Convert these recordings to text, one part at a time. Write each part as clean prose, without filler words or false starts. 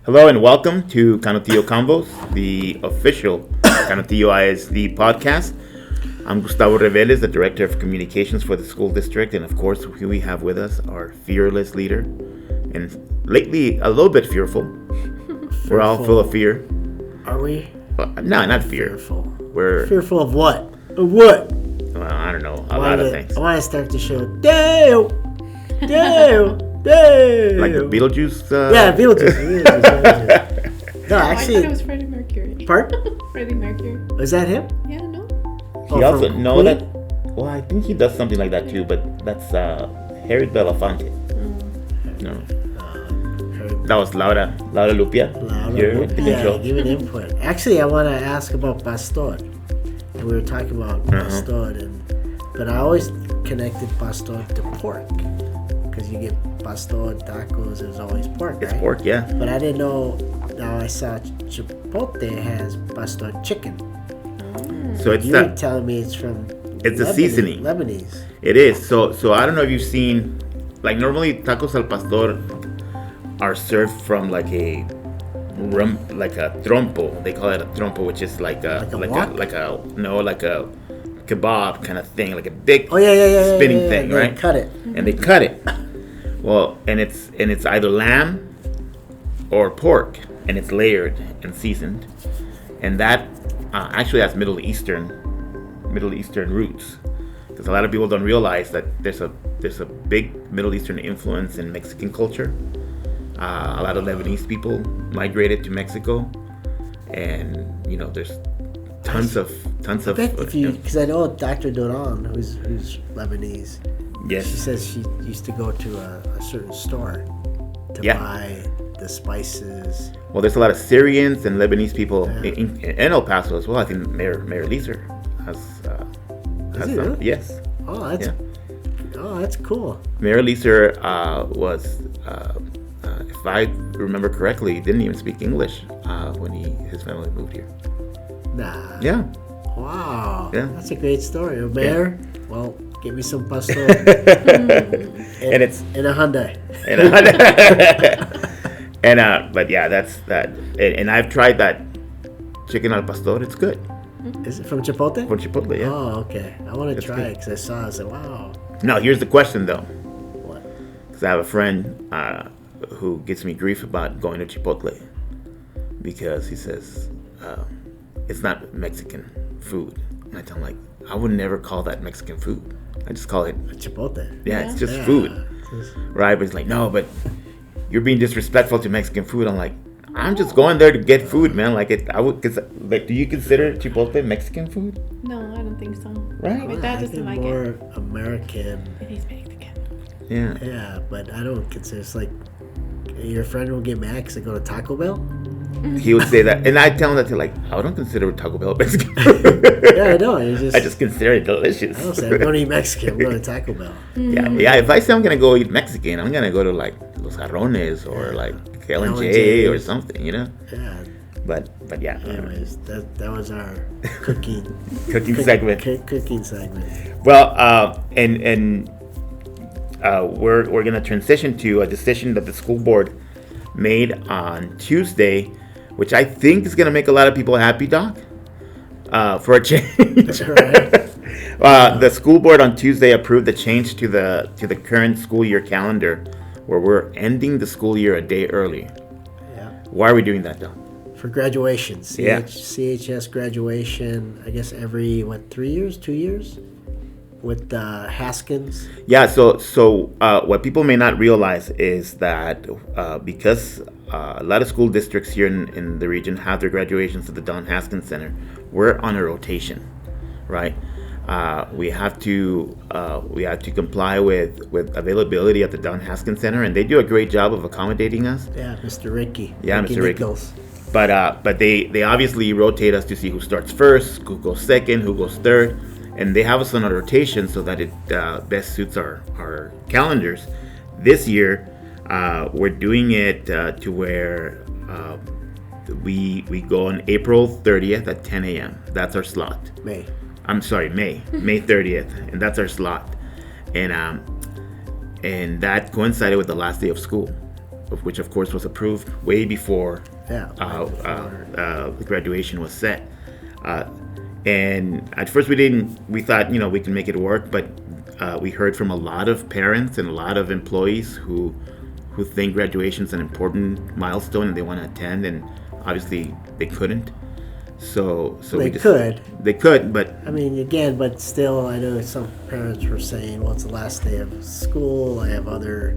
Hello and welcome to Canutillo Combos, the official Canutillo ISD podcast. I'm Gustavo Reveles, the Director of Communications for the school district, and of course, here we have with us our fearless leader, and lately a little bit fearful. We're all full of fear. Are we? No, not fear. Fearful. We're Fearful of what? Of what? well, I don't know, a lot of things. I want to start the show. Damn! Like the Beetlejuice. Yeah, Beetlejuice. No, I thought actually. it was Freddie Mercury. Pardon? Freddie Mercury. Was that him? Yeah, no. He also from Queen? that. Well, I think he does something like that too, but that's Harry Belafonte. No, that was Laura Lupia. Yeah, give an input. Actually, I want to ask about pastor. And we were talking about pastor, but I always connected pastor to pork. Because you get pastor tacos, there's always pork, It's right? pork, yeah. But I didn't know. Now I saw Chipotle has pastor chicken. So it's You were that. telling me it's from. It's a seasoning. Lebanese. It is. So I don't know if you've seen, like normally tacos al pastor are served from like a trompo. They call it a trompo, which is like a kebab kind of thing, like a big spinning thing, They right? cut it. And they cut it. Well, and it's either lamb or pork, and it's layered and seasoned, and that actually has Middle Eastern roots, because a lot of people don't realize that there's a big Middle Eastern influence in Mexican culture. A lot of Lebanese people migrated to Mexico, and there's tons of. I bet because I know Dr. Duran, who's Lebanese. Yes. She says she used to go to a certain store to buy the spices. Well, there's a lot of Syrians and Lebanese people in El Paso as well. I think Mayor Leeser has he some. really? Yes. Oh, that's cool. Mayor Leeser was, if I remember correctly, didn't even speak English when his family moved here. Nah. Yeah. Wow. Yeah. That's a great story. A mayor, well, give me some pastor. And it's in a Hyundai. But yeah, that's that. And I've tried that chicken al pastor. It's good. Is it from Chipotle? From Chipotle, yeah. Oh, okay. I want to It's try good. it because I saw it. I said, wow. Now, here's the question, though. What? Because I have a friend who gives me grief about going to Chipotle because he says it's not Mexican food. And I tell him, I would never call that Mexican food. I just call it Chipotle. it's just food, right? But he's like, no, but you're being disrespectful to Mexican food. I'm like, I'm just going there to get food, man. Do you consider Chipotle Mexican food? No, I don't think so. Right. My dad doesn't like more it. American. But he's Mexican. Yeah. Yeah, but I don't consider it's like your friend will get mad because I go to Taco Bell. He would say that, and I tell him that too, I don't consider Taco Bell Mexican food. Yeah, I know. I just consider it delicious. I don't say I'm going to eat Mexican. I'm going to Taco Bell. Yeah. If I say I'm gonna go eat Mexican, I'm gonna go to Los Jarrones or L&J or something, Yeah. But yeah. Anyways, that was our cooking segment. Cooking segment. Well, we're gonna transition to a decision that the school board made on Tuesday, which I think is gonna make a lot of people happy, Doc. For a change. Right. The school board on Tuesday approved the change to the current school year calendar, where we're ending the school year a day early. Yeah. Why are we doing that, Doc? For graduation. Yeah. CHS graduation, I guess every, 3 years? 2 years? With Haskins. Yeah, so what people may not realize is that because a lot of school districts here in the region have their graduations at the Don Haskins Center, we're on a rotation, right? We have to comply with availability at the Don Haskins Center, and they do a great job of accommodating us. Yeah, Mr. Ricky. Yeah, Ricky Mr. Ricky. Nichols. But they obviously rotate us to see who starts first, who goes second, who goes third, and they have us on a rotation so that it best suits our calendars. This year, we're doing it to where we go on April 30th at 10 a.m. That's our slot. May 30th, and that's our slot. And that coincided with the last day of school. which of course was approved way before Yeah. the graduation was set. And at first we thought, we can make it work, but we heard from a lot of parents and a lot of employees who think graduation is an important milestone and they want to attend, and obviously they couldn't. So They could. They could, but I mean, again, but still, I know some parents were saying, well, it's the last day of school. I have other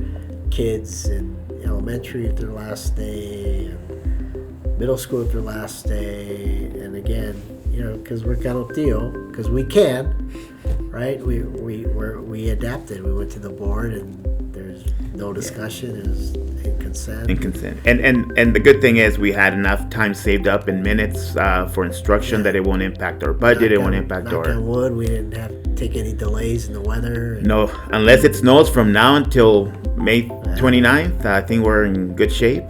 kids in elementary at their last day, and middle school at their last day. And again, because we're Canutillo, because we can, right? We adapted. We went to the board, and there's no discussion. It was in consent. And the good thing is we had enough time saved up in minutes for instruction that it won't impact our budget. It won't impact knock on wood, we didn't have to take any delays in the weather. No, unless it snows from now until May 29th, I think we're in good shape.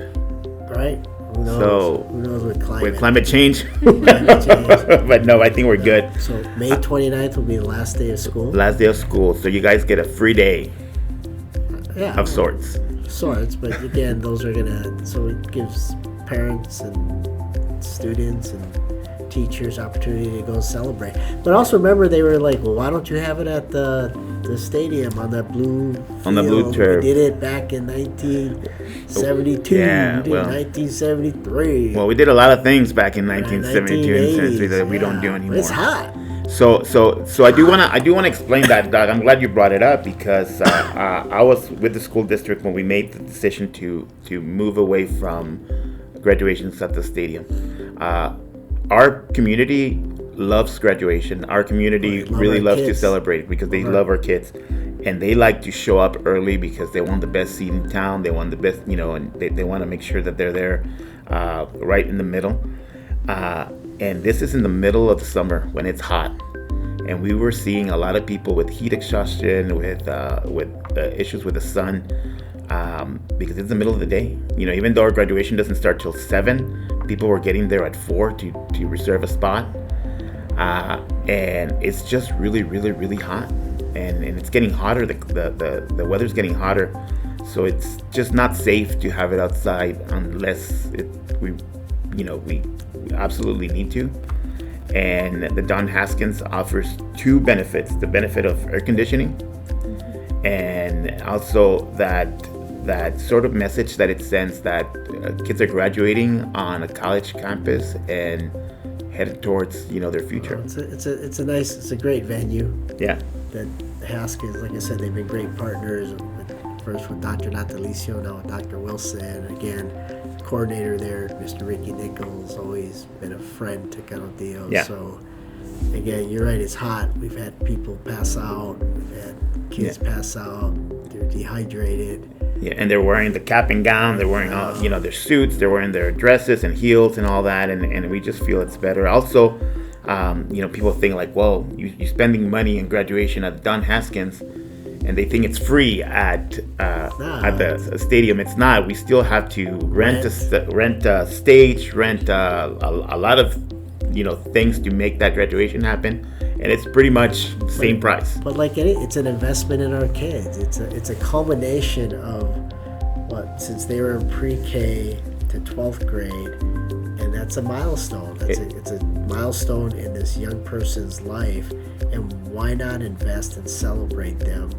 Right? Who knows? So, who knows with climate? With climate change. Climate change. But no, I think we're good. So May 29th will be the last day of school. Last day of school, so you guys get a free day of sorts. But again, those are so it gives parents and students and teachers opportunity to go celebrate. But also remember, they were like, well, why don't you have it at the stadium on that blue field? On the blue turf. We did it back in 1972. Yeah, we did 1973. Well, we did a lot of things back in 1972 and 73 that we don't do anymore. It's hot. So I do want to explain that, Doug. I'm glad you brought it up because I was with the school district when we made the decision to move away from graduations at the stadium. Our community loves graduation. Our community really loves to celebrate because they love our kids, and they like to show up early because they want the best seat in town. They want the best, and they want to make sure that they're there right in the middle. And this is in the middle of the summer when it's hot, and we were seeing a lot of people with heat exhaustion, with issues with the sun, because it's the middle of the day. Even though our graduation doesn't start till 7, people were getting there at 4 to reserve a spot, and it's just really, really, really hot, and it's getting hotter. The weather's getting hotter, so it's just not safe to have it outside unless we absolutely need to. And the Don Haskins offers 2 benefits: the benefit of air conditioning, and also that sort of message that it sends that kids are graduating on a college campus and headed towards their future. It's a great venue. Yeah. That Haskins, like I said, they've been great partners. First with Dr. Natalicio, now with Dr. Wilson. Again, coordinator there, Mr. Ricky Nichols, always been a friend to Canutillo. Yeah. So, again, you're right, it's hot. We've had people pass out. We've had kids pass out. They're dehydrated. Yeah, and they're wearing the cap and gown. They're wearing all, their suits. They're wearing their dresses and heels and all that. And we just feel it's better. Also, people think like, well, you're spending money in graduation at Don Haskins, and they think it's free at the stadium. It's not. We still have to rent a stage, rent a lot of things to make that graduation happen, and it's pretty much the same price. But like it's an investment in our kids. It's a culmination of since they were in pre-K to 12th grade, and that's a milestone. It's a milestone in this young person's life, and why not invest and celebrate them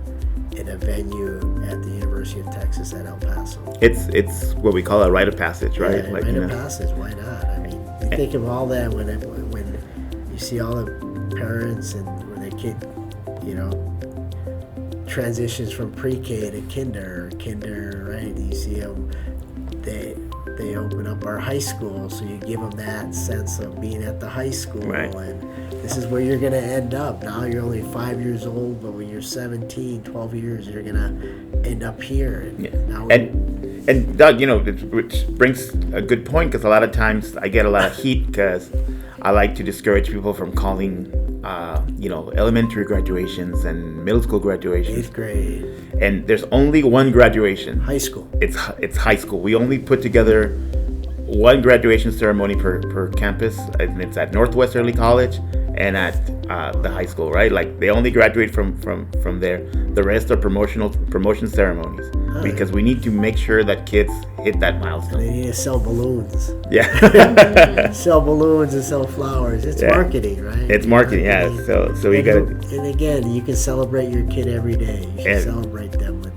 in a venue at the University of Texas at El Paso? It's what we call a rite of passage, right? Yeah, rite of passage. Why not? I mean, you think of all that when you see all the parents and when their kid, transitions from pre-K to kinder, right? You see them, they open up our high school, so you give them that sense of being at the high school, right. And this is where you're going to end up. Now you're only 5 years old, but when you're 17, 12 years, you're going to end up here. And Doug, which brings a good point, because a lot of times I get a lot of heat because I like to discourage people from calling, elementary graduations and middle school graduations. 8th grade. And there's only one graduation. High school. It's high school. We only put together one graduation ceremony per campus, and it's at Northwest Early College and at the high school, right? Like they only graduate from there. The rest are promotion ceremonies because we need to make sure that kids hit that milestone. They need to sell balloons. Yeah. Sell balloons and sell flowers. It's marketing, right? It's marketing, yeah. So we gotta. And again, you can celebrate your kid every day. You should celebrate them with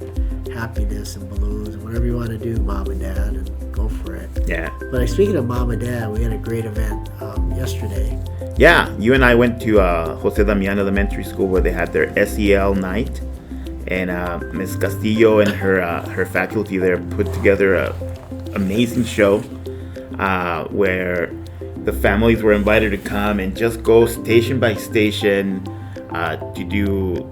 happiness and balloons and whatever you want to do, mom and dad, and go for it. Yeah. But speaking of mom and dad, we had a great event yesterday. Yeah, you and I went to Jose Damian Elementary School where they had their SEL night, and Miss Castillo and her faculty there put together a amazing show where the families were invited to come and just go station by station to do,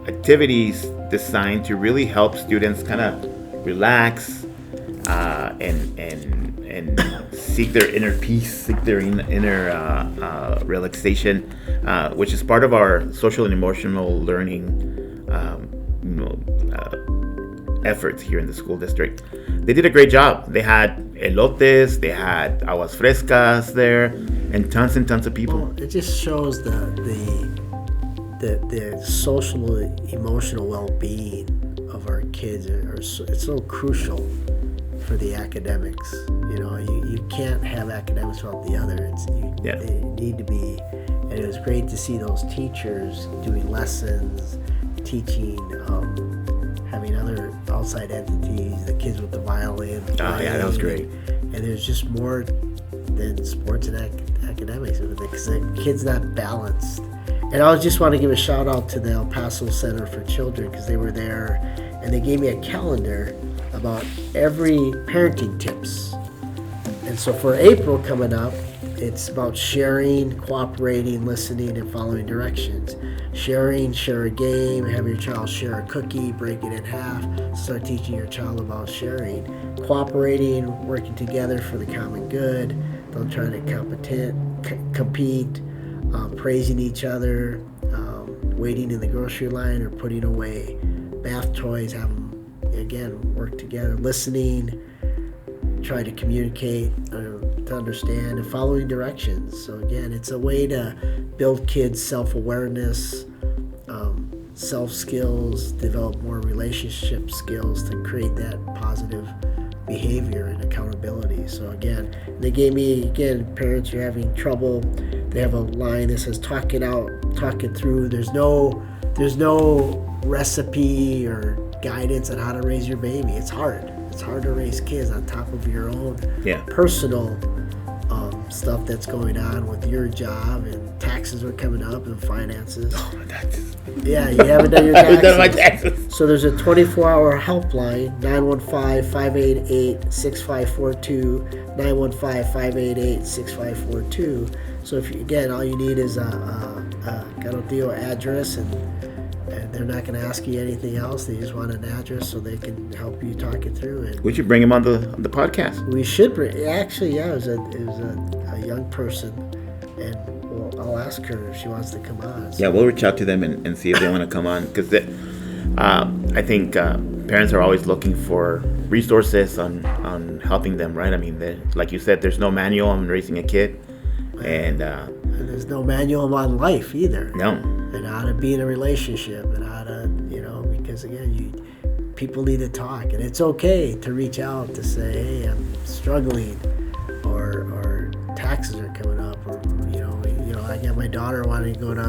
activities designed to really help students kind of relax and seek their inner peace, seek their inner relaxation, which is part of our social and emotional learning efforts here in the school district. They did a great job. They had elotes, they had aguas frescas there, and tons of people. Well, it just shows the social emotional well-being of our kids it's so crucial for the academics. You can't have academics without the other. They need to be, and it was great to see those teachers doing lessons, teaching, having other outside entities, the kids with the violin. Oh yeah, that was great. And there's just more than sports and academics because the kid's not balanced. And I just want to give a shout out to the El Paso Center for Children because they were there and they gave me a calendar about every parenting tips. And so for April coming up, it's about sharing, cooperating, listening, and following directions. Sharing, share a game, have your child share a cookie, break it in half, start teaching your child about sharing. Cooperating, working together for the common good, don't try to compete, praising each other, waiting in the grocery line or putting away bath toys, have them, again, work together, listening, try to communicate, to understand, and following directions. So again, it's a way to build kids' self-awareness, self-skills, develop more relationship skills to create that positive behavior and accountability. So again, they gave me, parents are having trouble. They have a line that says, talk it out, talk it through. There's no recipe or guidance on how to raise your baby. It's hard. It's hard to raise kids on top of your own personal stuff that's going on with your job, and taxes are coming up and finances. Oh, my taxes. Yeah, you haven't done your taxes. Done my taxes. So there's a 24-hour helpline, 915-588-6542, 915-588-6542. So if you, again, all you need is a Canutillo address, and they're not going to ask you anything else. They just want an address so they can help you talk it through. And we should bring him on the podcast. we should bring. Actually, yeah, it was a young person, and I'll ask her if she wants to come on. So. Yeah, we'll reach out to them and see if they want to come on, because I think parents are always looking for resources on helping them, right? I mean, like you said, there's no manual on raising a kid, and there's no manual on life either. No. And how to be in a relationship, and how to, because again, people need to talk, and it's okay to reach out to say, hey, I'm struggling, or taxes are coming up, or I got my daughter wanting to go to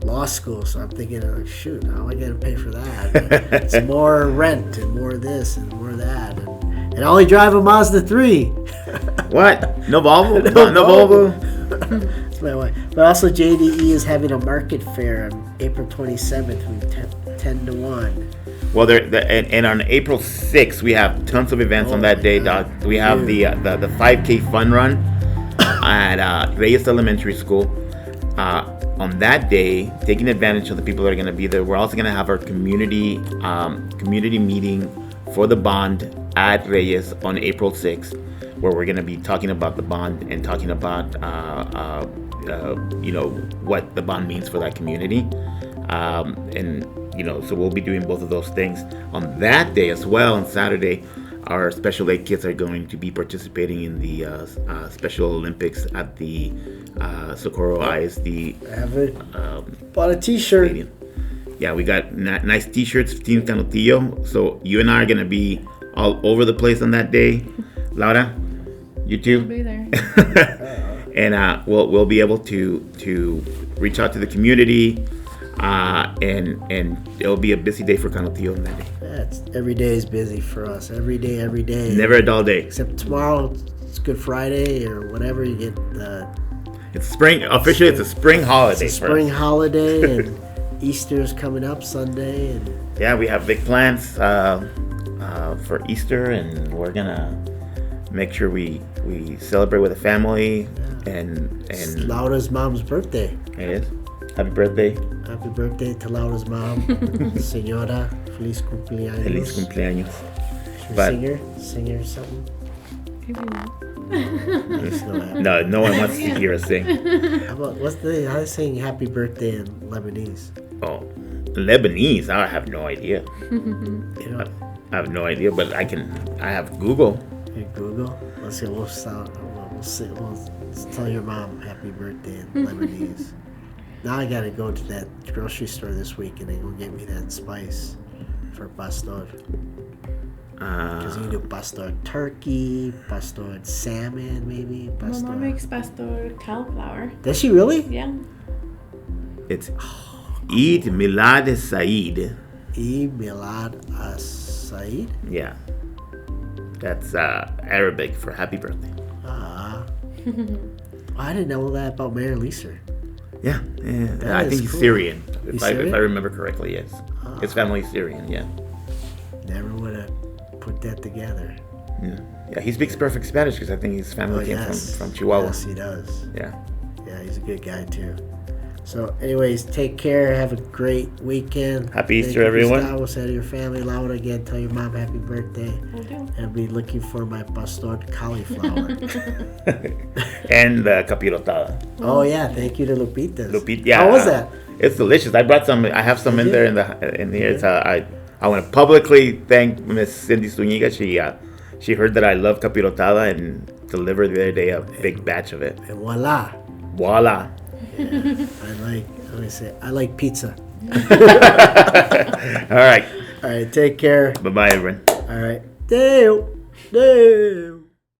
law school, so I'm thinking, shoot, how am I going to pay for that? It's more rent and more this and more that, and I only drive a Mazda 3. What? No Volvo? No Volvo? That's my wife. But also JDE is having a market fair on April 27th from 10 to 1. Well, and on April 6th, we have tons of events on that day, Doc. We have the 5K fun run at Reveles Elementary School. On that day, taking advantage of the people that are going to be there, we're also going to have our community meeting for the bond at Reyes on April 6th, where we're going to be talking about the bond and talking about what the bond means for that community, so we'll be doing both of those things on that day as well. On Saturday, our special ed kids are going to be participating in the Special Olympics at the Socorro ISD I have it. Bought a T-shirt. stadium. Yeah, we got nice T-shirts, Team Canutillo. So you and I are gonna be all over the place on that day. Laura, you I'll too, be there. and we'll be able to reach out to the community, and it'll be a busy day for Canutillo on that day. Every day is busy for us. Every day. Never a dull day. Except tomorrow, it's Good Friday or whatever. You get It's spring. Officially, it's a spring holiday. it's a for spring us. holiday, and Easter's coming up Sunday, and Yeah, we have big plans for Easter, and we're gonna make sure we celebrate with the family. it's And Laura's mom's birthday. it is. Happy birthday. Happy birthday to Laura's mom, Señora. Feliz cumpleaños. Feliz cumpleaños. She's a But- singer or something. Maybe not. It's no happy. No one wants to hear us sing. How about how they saying happy birthday in Lebanese? Oh, Lebanese. I have no idea. You know, I have no idea, but I have Google. in Google. Let's see. We'll tell your mom happy birthday in Lebanese. Now I gotta go to that grocery store this week and they go get me that spice for pastor. Because you can do pastor turkey, pastor salmon, maybe. My Pastor. mom makes pastor cauliflower. Does she really? Yeah. It's Eid Milad Saeed. Milad Said. Yeah, that's Arabic for happy birthday. I didn't know that about Mayor Leeser. Yeah, That I is think he's cool. Syrian. He's If I Syrian? remember correctly, yes. His family's Syrian. Yeah. Never would have put that together. Yeah, he speaks perfect Spanish because I think his family came from Chihuahua. Yes, he does. Yeah. Yeah, he's a good guy too. So, anyways, take care. Have a great weekend. Happy Thank Easter, you, everyone. Gustavo, say to your family, Laura, again, tell your mom happy birthday. Will do. And be looking for my pastor cauliflower. And the capirotada. Oh, yeah. Thank you to Lupita's. Yeah. How was that? It's delicious. I brought some. I have some in Did there you? in here. It's, I want to publicly thank Miss Cindy Zuniga. She heard that I love capirotada and delivered the other day a big batch of it. And voila. Voila. I like pizza. All right. All right. Take care. Bye bye, everyone. All right. Deo.